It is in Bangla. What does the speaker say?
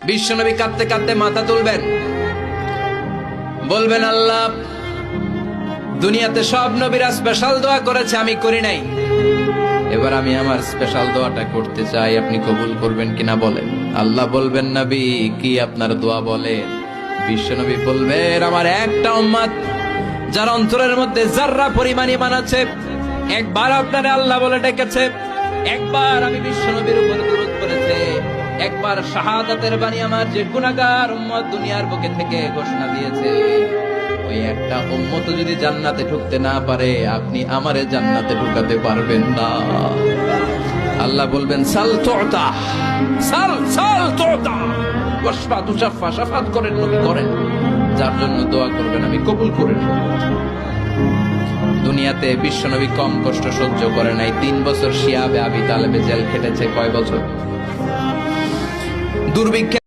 বিশ্বনবী কাঁদতে কাঁদতে মাথা তুলবেন, বলবেন আল্লাহ, দুনিয়াতে সব নবীরা স্পেশাল দোয়া করেছে, আমি করি নাই, এবার আমি আমার স্পেশাল দোয়াটা করতে চাই, আপনি কবুল করবেন কিনা বলেন। আল্লাহ বলবেন, নবী কি আপনার দোয়া বলেন? বিশ্বনবী বলবেন, আমার একটা উম্মত যার অন্তরের মধ্যে যাররা পরিমাণ ঈমান আছে, একবার আপনারে আল্লাহ বলে ডেকেছে, একবার আমি বিশ্বনবীর উপর দুরূদ পড়েছে, একবার শাহাদাতের বাণী আমার যে গুনাহগার উম্মত দুনিয়ার বুকে থেকে ঘোষণা দিয়েছে, ওই একটা উম্মত যদি জান্নাতে ঢুকতে না পারে, আপনি আমারে জান্নাতে ঢুকাতে পারবেন না। আল্লাহ বলবেন, সাল তুতা, সাল সাল তুতা, ওয়াশফা তুশাফা, শাফাত করেন নবী করেন, যার জন্য দোয়া করবেন আমি কবুল করে নেব। দুনিয়াতে বিশ্বনবী কম কষ্ট সহ্য করে নাই। 3 বছর শিয়াবে আবি তালেবে জেল খেটেছে। কয় বছর? দুর্ভিক্ষে